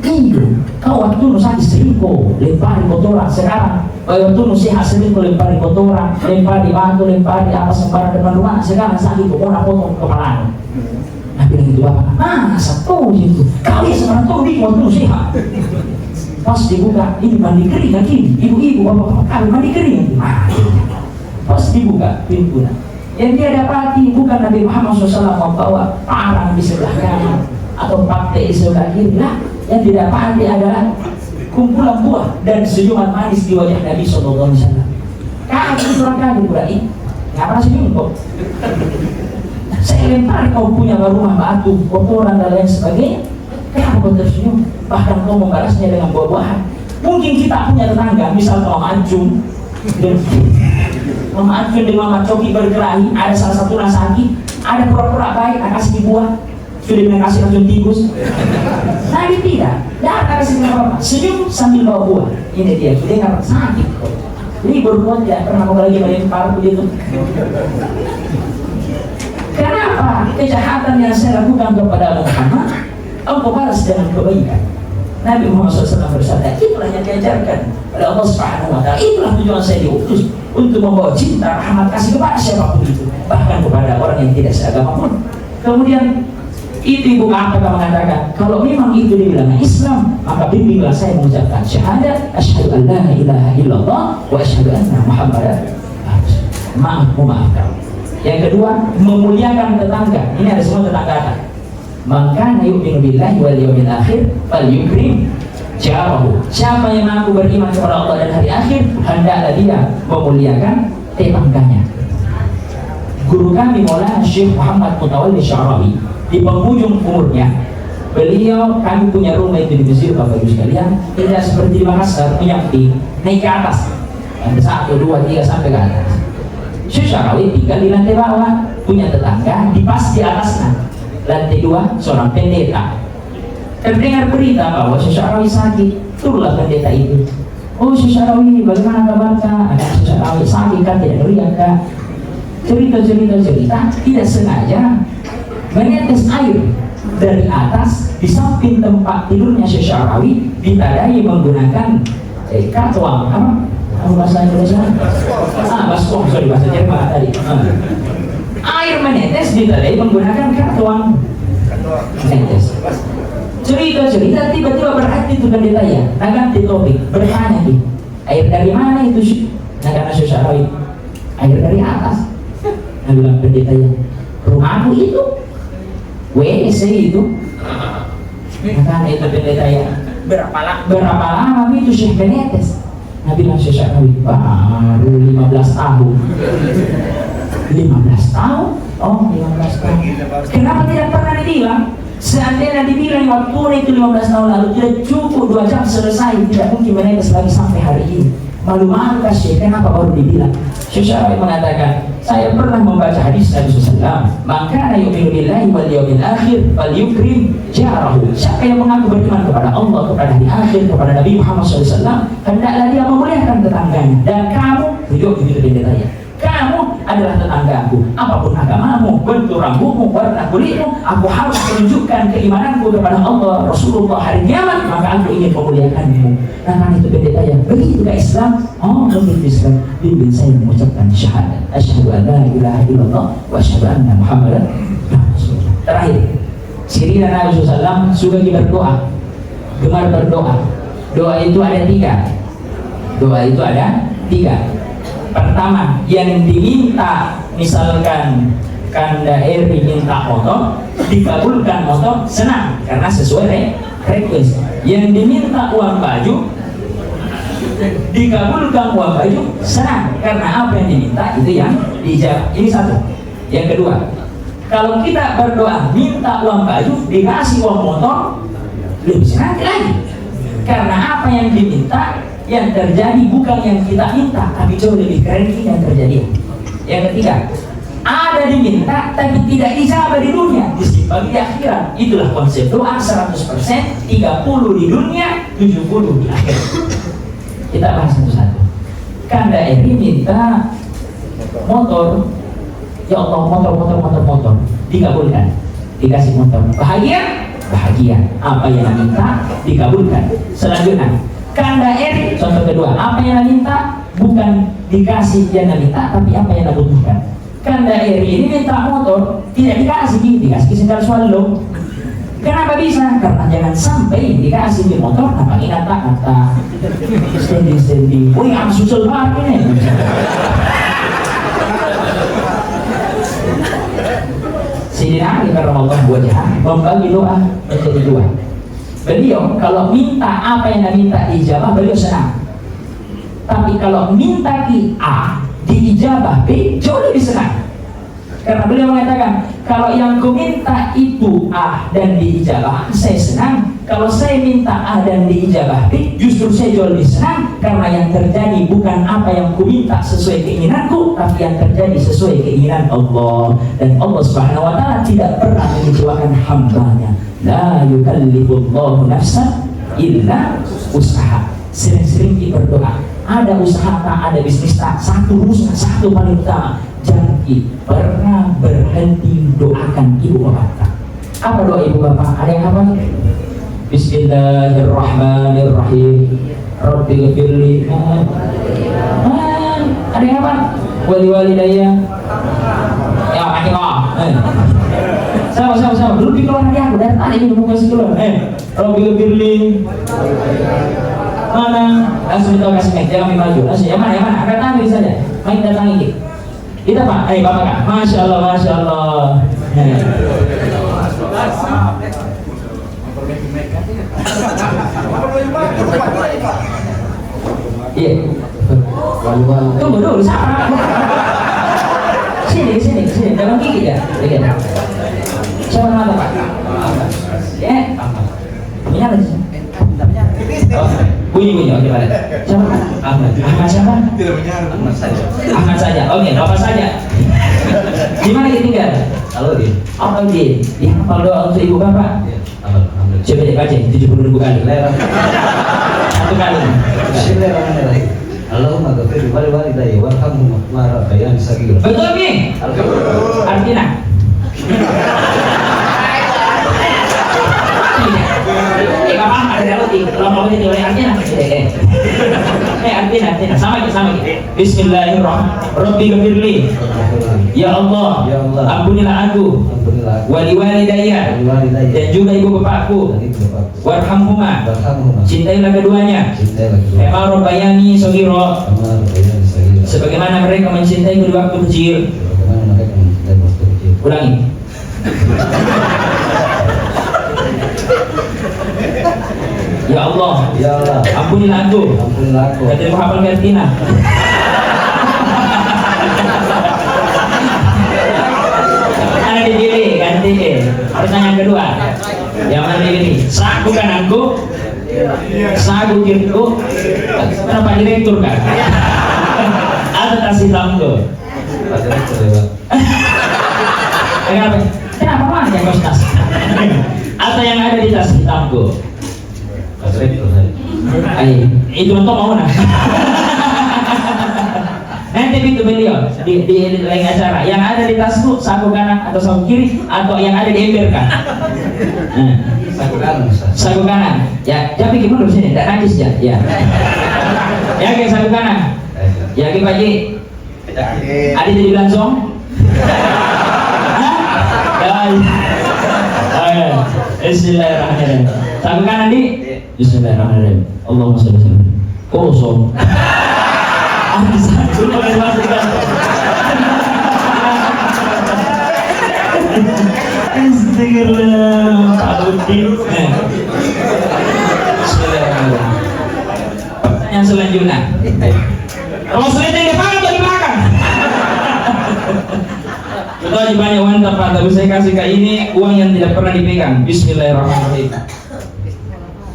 Speaker 1: itu kau waktu nusa istriku lempari kotoran, sekarang waktu nusa istriku lempari kotoran, lempari batu, lempari apa sembarang depan rumah, sekarang sakit kau nak potong kepala. Nah bilang itu bapak, masa tuh itu kau ya sekarang tuh di waktu sehat. Pas dibuka, ini mandi kering lagi, ibu-ibu bapak kami mandi kering. Pas dibuka pintunya, yang dia dapati bukan Nabi Muhammad SAW membawa parang di sebelah kanan atau pakte di sebelah kiri. Nah, yang didapati adalah kumpulan buah dan senyuman manis di wajah Nabi SAW. Kaget orang kaget berarti, ngapa senyum kok? Saya lempar kau punya rumah batu, kotoran dan lain sebagainya. Kenapa kau tersenyum? Bahkan kau membalasnya dengan buah-buahan. Mungkin kita punya tetangga, misal kau mancung, Mama Acun dengan Mama Coki berkelahi, ada salah satu yang sakit, ada pura-pura baik, tak kasih buah, sudah dengan kasih racun tikus. Nabi tidak kasih apa-apa, senyum sambil bawa buah. Ini dia, sudah nggak sakit. Libur pun tidak pernah mau lagi melempar begitu. Kenapa kejahatan yang saya lakukan kepada Muhammad, engkau balas dengan kebaikan? Nabi Muhammad SAW bersabda, itulah yang diajarkan oleh Allah Subhanahu wa Ta'ala. Itulah tujuan saya diutus, untuk membawa cinta, rahmat, kasih kepada siapapun itu, bahkan kepada orang yang tidak seagama pun. Kemudian itu ibu apa mengatakan, kalau memang itu dibilang Islam, maka bimbinglah saya mengucapkan syahadat, asyhadu an la ilaha illallah wa asyhadu anna Muhammadan. Maafkan. Yang kedua, memuliakan tetangga. Ini ada semua tetangga. Maka yu'minu billahi wal yawmil akhir falyukrim jarahu. Siapa yang mengaku beriman kepada Allah dan hari akhir, hendaklah dia memuliakan tetangganya. Guru kami Maulana Syekh Muhammad Mutawalli Sya'rawi di penghujung umurnya, beliau, kami punya rumah itu di Mesir Bapak Ibu sekalian, tidak seperti di Makassar menyamping naik ke atas, ada 1, 2, 3 sampai ke atas. Syekh Sya'rawi tinggal di lantai bawah, punya tetangga di pas di atasnya. Lantai 2 seorang pendeta. Terdengar berita bahwa Syekh Sya'rawi sakit, turunlah pendeta itu. Oh Syekh Sya'rawi, bagaimana kabarnya? Ada Syekh Sya'rawi sakit kan, tidak meriah kan? Cerita, tidak sengaja menetes air dari atas di samping tempat tidurnya Syekh Sya'rawi, ditandai menggunakan katuang apa? Bahasa Indonesia? Baskom, sorry bahasa Jerman tadi. Air menetes ditandai menggunakan katuang. Menetes. Cerita tiba-tiba berhenti itu pendeta ya, ganti topik, bertanya nih, air dari mana itu sih? Karena Syekh Sya'rawi, air dari atas. Nah bilang pendeta ya, rumahku itu, WC itu. Karena itu pendeta ya, berapa lama itu Syekh menetes? Nah bilang Syekh Sya'rawi, baru 15 tahun. 15 tahun? Oh 15 tahun. Kenapa tidak pernah dibilang? Seandainya dibilang waktu itu 15 tahun lalu, tidak cukup 2 jam selesai, tidak mungkin menetes lagi sampai hari ini. Malu-malu kasih, kenapa baru dibilang? Syekh Syarawi mengatakan, saya pernah membaca hadis Nabi SAW, maka yu'minu billahi wal yawmil akhir fal yukrim jarahu. Siapa yang mengaku beriman kepada Allah, kepada hari akhir, kepada Nabi Muhammad SAW, hendaklah dia memuliakan tetangganya. Dan kamu, hidup begitu pendetanya, kamu adalah tetanggaku, apapun agamamu, bentuk rambutmu, warna kulitmu, aku harus menunjukkan keimananku kepada Allah, Rasulullah, hari kiamat, maka aku ingin memuliakanmu. Nah, kan itu pendeta yang begitu ke Islam. Oh, begitu Islam, bimbing saya mengucapkan syahadat, asyhadu an la ilaha illallah wa asyhadu anna Muhammadan rasulullah. Terakhir, ciri dan Nabi SAW suka berdoa, gemar berdoa. Doa itu ada tiga. Doa itu ada tiga. Pertama, yang diminta, misalkan Kanda Eri minta motor, dikabulkan motor, senang karena sesuai request. Yang diminta uang baju, dikabulkan uang baju, senang karena apa yang diminta itu yang dijawab. Ini satu. Yang kedua, kalau kita berdoa minta uang baju, dikasih uang motor, lebih senang lagi karena apa yang diminta, yang terjadi bukan yang kita minta, tapi jauh lebih keren yang terjadi. Yang ketiga, ada diminta tapi tidak dijawab di dunia, disimpan di akhirat. Itulah konsep doa 100%, 30 di dunia, 70 di akhirat. Kita bahas satu-satu. Kanda Eri minta motor, ya Allah, motor, dikabulkan, dikasih motor. Bahagia, apa yang minta dikabulkan. Selanjutnya, Kanda Eri, contoh kedua, apa yang minta bukan dikasih yang minta, tapi apa yang butuhkan. Kanda Eri ini minta motor, tidak dikasih sendal swallow. Kenapa bisa? Karena jangan sampai dikasih di motor, nampaknya kata standing. Wih, aku susul banget ini. Sidina Ali karramallahu wajhahu membagi doa menjadi dua. Beliau kalau minta apa yang minta diijabah, beliau senang. Tapi kalau minta A diijabah B, jauh lebih senang. Karena beliau mengatakan, kalau yang ku minta itu A dan diijabah, saya senang. Kalau saya minta A dan diijabah B, justru saya jauh lebih senang. Karena yang terjadi bukan apa yang ku minta sesuai keinginanku, tapi yang terjadi sesuai keinginan Allah. Dan Allah Subhanahu wa ta'ala tidak pernah mengecewakan hambanya. La yukallifullahu nafsan illa usaha. Sering-sering kita berdoa. Ada usaha tak, ada bisnis tak, satu paling utama, jangan pernah berhenti doakan ibu bapak tak. Apa doa ibu bapak? Ada yang apa? Bismillahirrahmanirrahim. Rabbi ghfirli. Ada yang apa? Wali-walidayya. Ya, pakai sama dulu di keluar hati aku dari tadi ini kasih keluar. Rabbi ghfirli. Mana? Langsung kita kasih mic, jangan maju. Langsung yang mana? Angkat tangan saja. Mic datang ini. Kita Pak, Bapak Kak. Masya Allah. Iya. Tunggu dulu, siapa? Sini. Jangan gigit ya. Siapa nama Pak? Ya. Ini apa sih? Bunyi, oke Pak. Siapa? Ahmad siapa? Tidak menyaru. Ahmad saja. Oke, Bapak saja. Di mana dia tinggal? Aludin. Dia hafal doa untuk ibu bapak. Coba dibaca 70.000 kali. Satu kali.
Speaker 2: Allahumma ghafir wali walidayya warhamhum ma rabbayani shaghira.
Speaker 1: Betul nih. Artinya artinya sama Bismillahirrahmanirrahim. Rabbi ghafirli. Ya Allah, ampunilah aku, wali walidayya, dan juga ibu bapakku, warhamhuma, cintailah keduanya, kama rabbayani shaghira, sebagaimana mereka mencintai di waktu kecil. Ulangi. Ya Allah, ampunilah aku. Dan terima hafal Kartina. Ada dipilih, ganti. Pertanyaan kedua. Yang mana ini? Sah bukan aku. Sah bukan aku. Kenapa direktur kan? Atau tas hitam tuh.
Speaker 2: Pak Direktur ya Pak.
Speaker 1: Kenapa mana yang kos tas? Atau yang ada di tas hitam tuh?
Speaker 2: Pak Direktur saya.
Speaker 1: Itu untuk mau nah. Nanti itu beliau di lain acara yang ada di tasku saku kanan atau saku kiri atau yang ada di ember kan?
Speaker 2: Saku kanan Ustaz.
Speaker 1: Saku kanan. Ya, tapi gimana di sini? Tidak najis ya? Ya. Ya, kayak saku kanan. Ya, kayak Pak Ji. Ada jadi langsung? Bismillahirrahmanirrahim. Saku kanan di? Bismillahirrahmanirrahim. Allahumma sholli alaihi wasallam. Kosong. Astagfirullah. Pertanyaan selanjutnya. Rasulullah yang dipakai atau dimakan? Itu aja banyak uang tempat, tapi saya kasih ke ini uang yang tidak pernah dipegang. Bismillahirrahmanirrahim.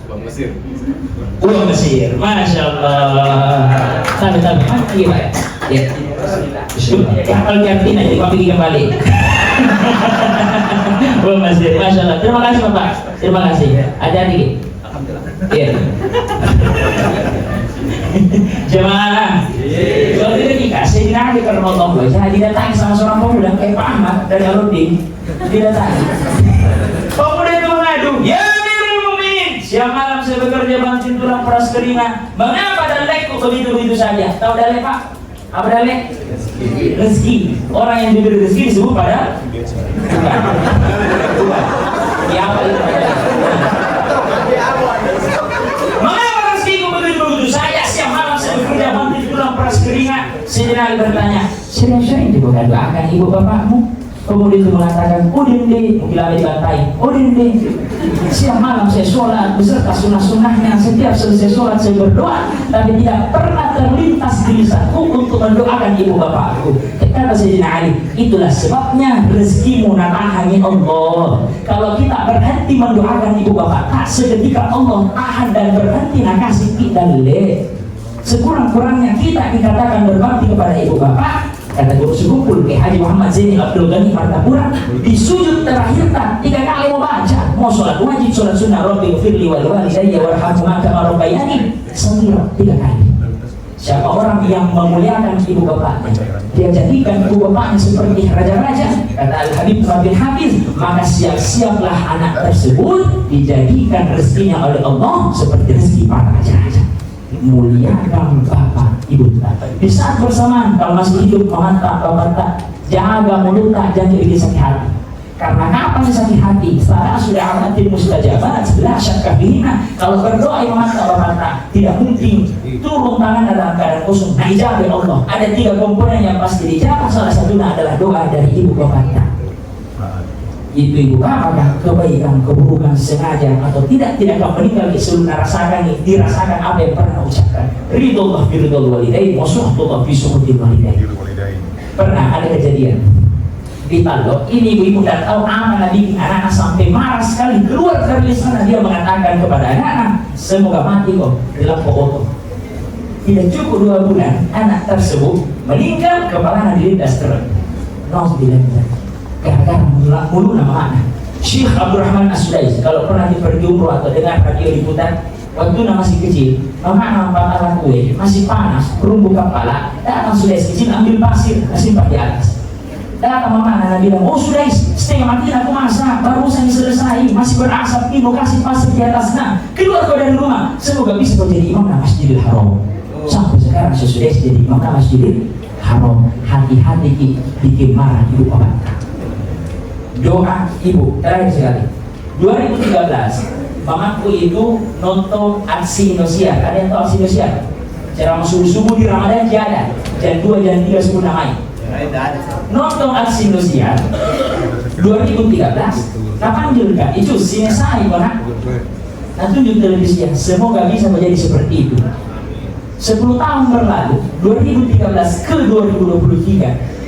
Speaker 3: Uang Mesir.
Speaker 1: Uang Mesir, Masya Allah. Tapi mana lagi Pak? Ya. Kapal Argentina jadi pergi kembali. Uang Mesir, Masya Allah. Terima kasih Bapak. Terima kasih. Hati-hati. Iya. Jemaah. Kalau tidak dikasih dinari karena Allah. Saya didatangi sama seorang pemuda kayak Pak Ahmad dari Aludin. Didatangi. Pemuda itu mengadu. Ya. Siang malam saya bekerja banting tulang peras keringat. Mengapa dalekku begitu-begitu saja? Tahu dalek Pak? Apa dalek? Rezeki. Orang yang diberi rezeki disebut pada bukan. Ya apa itu? Mengapa rezekiku begitu-begitu saja? Siang malam saya bekerja banting tulang peras keringat. Saya bertanya, siapa yang juga doakan ibu bapakmu? Kemudian itu mengatakan, Udin mungkin lama dibantai, Udin siang malam saya sholat beserta sunnah-sunnahnya. Setiap selesai sholat saya berdoa, tapi tidak pernah terlintas di lisanku untuk mendoakan ibu bapakku. Kata Sayyidina Ali, itulah sebabnya rezekimu natahani Allah. Kalau kita berhenti mendoakan ibu bapak, tak seketika Allah tahan dan berhenti nak kasih kita le. Sekurang-kurangnya kita dikatakan berbakti kepada ibu bapak. Kata guru sekumpul ke Haji Muhammad Zaini Abdul Ghani Martapura, di sujud terakhir 3 kali mau baca, mau sholat wajib, sholat sunnah, Rabbi firli wal walidayya warhamhuma kama rabbayani saghira 3 kali. Siapa orang yang memuliakan ibu bapaknya, dia jadikan ibu bapaknya seperti raja-raja, kata Al-Habib Rabbil Hafiz, maka siap-siaplah anak tersebut dijadikan rezekinya oleh Allah seperti rezeki para raja-raja. Muliakan bapak ibu kita. Di saat bersamaan kalau masih hidup menghantar bapak tak, jaga mulut tak, jangan bikin sakit hati. Karena kapan sakit hati? Setelah sudah amatin mustajabat, sebelah syakka bihina. Kalau berdoa yang menghantar bapak tak, tidak mungkin turun tangan dalam keadaan kosong. Nah, ijabah Allah. Ada 3 komponen yang pasti dijabah. Salah satunya adalah doa dari ibu bapak tak. Itu ibu bapak kebaikan, keburukan sengaja atau tidak akan meninggal sebelum dirasakan apa yang pernah ucapkan. Ridullah fi ridul walidain wa suhtullah fi suhtil walidain. Pernah ada kejadian di Talo, ini ibu-ibu dan tahu amanah bikin anak-anak sampai marah sekali, keluar dari sana dia mengatakan kepada anak-anak, semoga mati kok dalam foto. Tidak cukup 2 bulan anak tersebut meninggal, kepalanya dilindas terus. Nauzubillah. Gara-gara mulu nama anak Syekh Abdurrahman As-Sudais, kalau pernah pergi umroh atau dengar radio diputar, waktu masih kecil, mama nampak alat kue masih panas, perumbu kepala, datang Sudais kecil ambil pasir, simpan di atas. Datang mama anak bilang, oh Sudais, setengah mati aku masak, barusan selesai, masih berasap, ibu kasih pasir di atasnya, keluar kau dari rumah, semoga bisa kau jadi imam Masjidil Haram. Sampai sekarang Sudais jadi imam Masjidil Haram. Hati-hati bikin marah ibu bapak. Doa ibu terakhir sekali 2013 mamaku itu nonton aksi Indosiar. Ada yang tahu aksi Indosiar? Ceramah subuh-subuh di Ramadan ada jam 2 jam 3 subuh namanya nonton aksi Indosiar 2013. Kapan kan itu sinesai konak nah tunjuk televisi, semoga bisa menjadi seperti itu. 10 tahun berlalu 2013 ke 2023,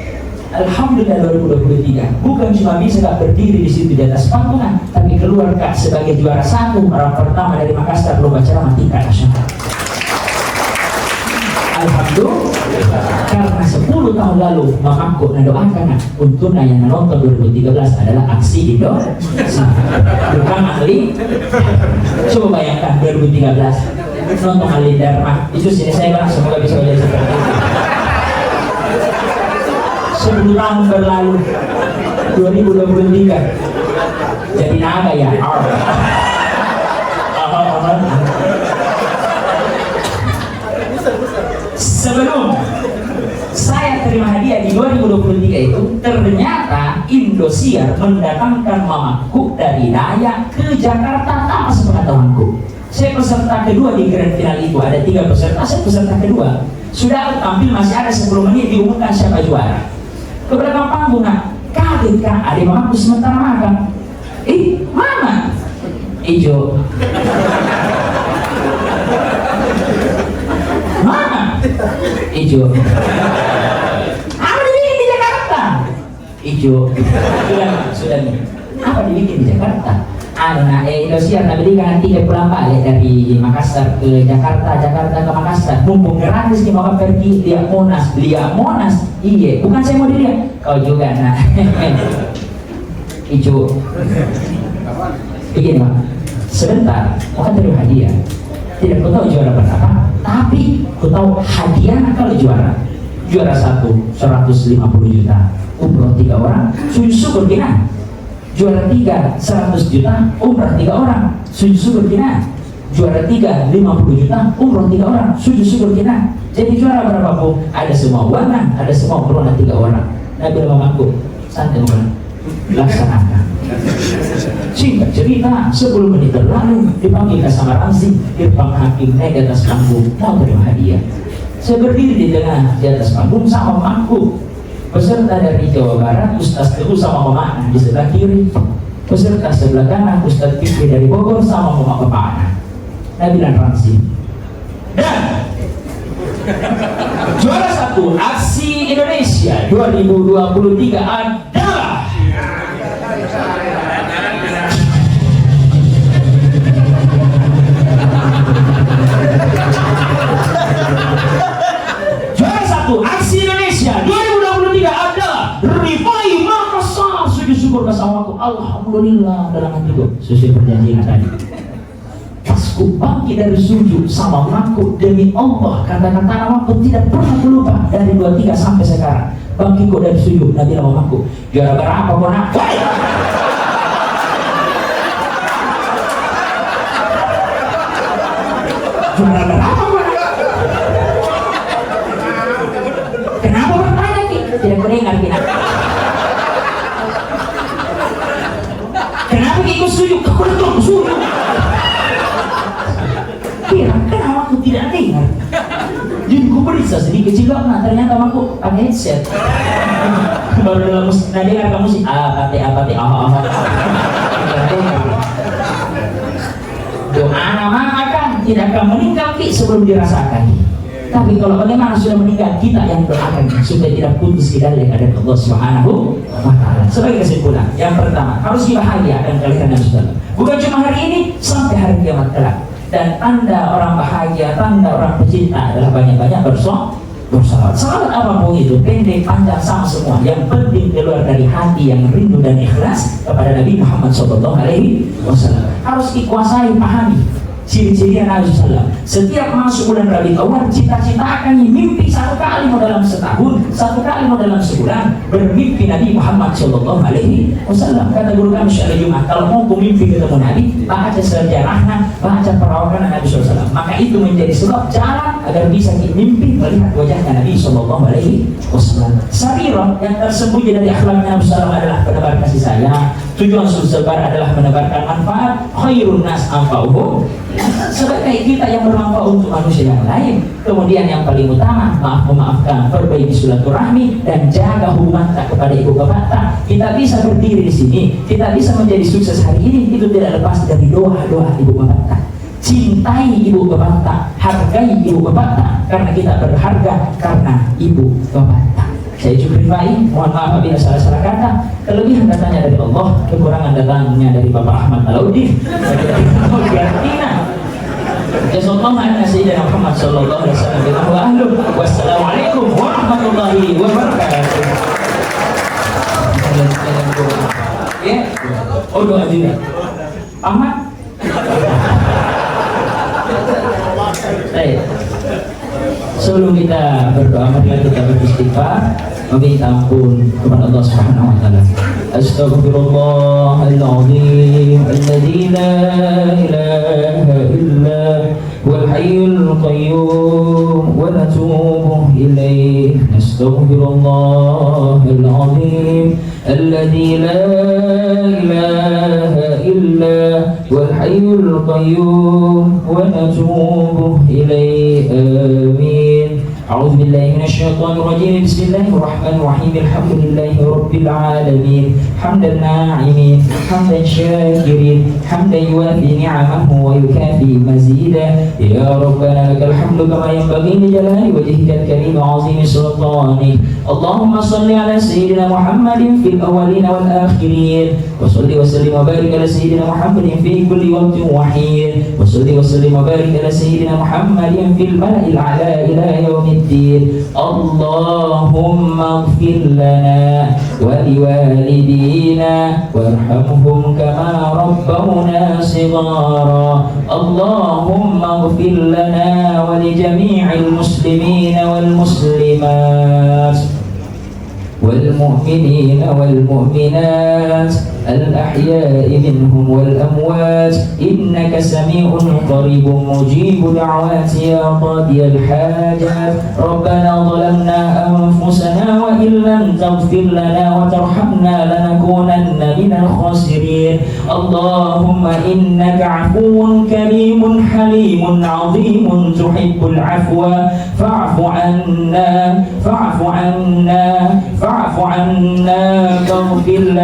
Speaker 1: Alhamdulillah 2023 bukan cuma bisa berdiri di situ di atas panggungan, tapi keluar sebagai juara 1 orang pertama dari Makassar lomba ceramah tingkat nasional. Alhamdulillah. Karena 10 tahun lalu mamaku mendoakan untuk yang nonton 2013 adalah aksi Indonesia. Bukan ahli. Coba bayangkan 2013 nonton ahli Dharma. Itu sini saya bilang semoga bisa jadi seperti itu. 10 tahun berlalu 2023 jadi naga ya. Sebelum saya terima hadiah di 2023 itu, ternyata Indosiar mendatangkan mamaku dari Dayak ke Jakarta tanpa sepengetahuanku. Saya peserta kedua di grand final itu, ada 3 peserta, saya peserta kedua. Sudah tampil masih ada 10 menit diumumkan siapa juara. Ke belakang panggung, kaget kan, adik mamaku sementara makan. Mama ijo. Mana? Ijo. Apa dibikin di Jakarta? Ijo. Sudah nih. Apa dibikin di Jakarta? Indosiar belikan tiket pulang balik dari Makassar ke Jakarta, Jakarta ke Makassar. Mumpung gratis nih mau pergi lihat Monas. Iya, bukan saya mau dilihat. Kau juga nah. Ijo. Begini Pak, sebentar, mau terima hadiah. Tidak ku tahu juara berapa, tapi ku tahu hadiah kalau juara 1 150 juta, umroh 3 orang, sujud syukur kena. Juara 3 100 juta, umroh 3 orang, sujud syukur kena. Juara 3 50 juta, umroh 3 orang, sujud syukur kena. Jadi juara berapapun, ada semua warna, ada semua umroh 3 orang. Nabi mamaku, santai bukan, laksanakan. Singkat cerita, 10 menit berlalu dipanggil ke Samaransi, Irfan Hakim naik di atas panggung mau terima hadiah. Saya berdiri di atas panggung sama mamaku. Peserta dari Jawa Barat, Ustaz Teguh sama Mama Ana di sebelah kiri. Peserta sebelah kanan, Ustaz Fikri dari Bogor sama Mama Bapak Ana. Nabilan Ramsi. Dan juara 1 Aksi Indonesia 2023 adalah Aksi Indonesia 2023 adalah Rifai Makassar. Sujud syukur bersama aku, alhamdulillah dalam hatiku sesuai perjanjian tadi. Pasku bangkit dari sujud sama mengaku demi Allah, kata-kata aku tidak pernah lupa dari 23 sampai sekarang. Bangkitku dari sujud, Nabi mamaku juara berapa kau nak? Juara berapa? Tidak mendengar kita. Kenapa ikut sujud? Kau betul sujud. Kira kenapa aku tidak dengar? Jadi ku periksa sedikit juga, nah ternyata aku pakai headset. Baru dalam musik, nah dengar kamu sih doa nama akan tidak akan meninggal sebelum dirasakan. Tapi kalau bagaimana sudah meninggal, kita yang doakan supaya tidak putus hidayah dari Allah Subhanahu wa Ta'ala. Sebagai kesimpulan, yang pertama harus bahagia dan kalian yang sudah. Bukan cuma hari ini, sampai hari kiamat kelak. Dan tanda orang bahagia, tanda orang pecinta adalah banyak-banyak bersolawat. Salawat apapun itu, pendek, panjang, sama semua. Yang penting keluar dari hati yang rindu dan ikhlas kepada Nabi Muhammad SAW. Harus dikuasai, pahami ciri-ciri Nabi SAW. Setiap masuk bulan Rabiul Awal, cita-cita akan mimpi 1 kali mau dalam setahun, 1 kali mau dalam sebulan, bermimpi Nabi Muhammad SAW. Kata guru kami syariah Jumat, kalau mau mimpi ketemu Nabi, baca sejarahnya, baca perawakan Nabi SAW. Maka itu menjadi sebab jalan agar bisa mimpi melihat wajahnya Nabi SAW. Sarirah yang tersembunyi dari akhlaknya Nabi SAW adalah penebar kasih sayang. Tujuan sebar adalah menebarkan manfaat. Khairun nas anfa'uhum. Sebagai kita yang bermanfaat untuk manusia yang lain. Kemudian yang paling utama, memaafkan, perbaiki silaturahmi dan jaga hubungan tak kepada ibu bapak tak. Kita bisa berdiri di sini, kita bisa menjadi sukses hari ini, itu tidak lepas dari doa-doa ibu bapak tak. Cintai ibu bapak tak, hargai ibu bapak tak, karena kita berharga karena ibu bapak tak. Saya juga Rifai, mohon maaf apabila salah-salah kata. Kelebihan datanya dari Allah, kekurangan datangnya dari Bapak Ahmad Alauddin. Jazakallahu anna sayyidina Muhammad sallallahu alaihi wasallam wa ahlu. Wassalamualaikum warahmatullahi wabarakatuh. Ya, oh doa juga. Ahmad. Baik. Sebelum kita berdoa, marilah kita beristighfar, meminta ampun kepada Allah Subhanahu wa taala. Astaghfirullahaladzim alladzi la ilaha illa huwal hayyul qayyum wa natubu ilaih. Astaghfirullahaladzim alladzi la ilaha illa huwal hayyul qayyum wa natubu ilaih. Amin. أعوذ بالله من الشيطان الرجيم. بسم الله الرحمن الرحيم. الحمد لله رب العالمين حمد الناعمين حمدا شاكرين حمدا يوافي نعمه ويكافي مزيدا. يا ربنا لك الحمد كما ينبغي لجلال وجهك الكريم وعظيم سلطانك. اللهم صل على سيدنا محمد في الأولين والآخرين وصل وسلم وبارك على سيدنا محمد في كل وقت وحين وصل وسلم وبارك على سيدنا محمد في الملأ الأعلى إلى يوم الدين. اللهم اغفر لنا ولوالدينا وارحمهم كما ربونا صغارا. اللهم اغفر لنا ولجميع المسلمين والمسلمات والمؤمنين والمؤمنات الأحياء منهم والأموات إنك سميع قريب مجيب دعوات يا قاضي الحاجات. ربنا ظلمنا أنفسنا وإن لم تغفر لنا وترحمنا لنكونن من الخاسرين. اللهم إنك عفو كريم حليم عظيم تحب العفو فاعف عنا فاعف عنا فاعف عنا فاغفر لنا.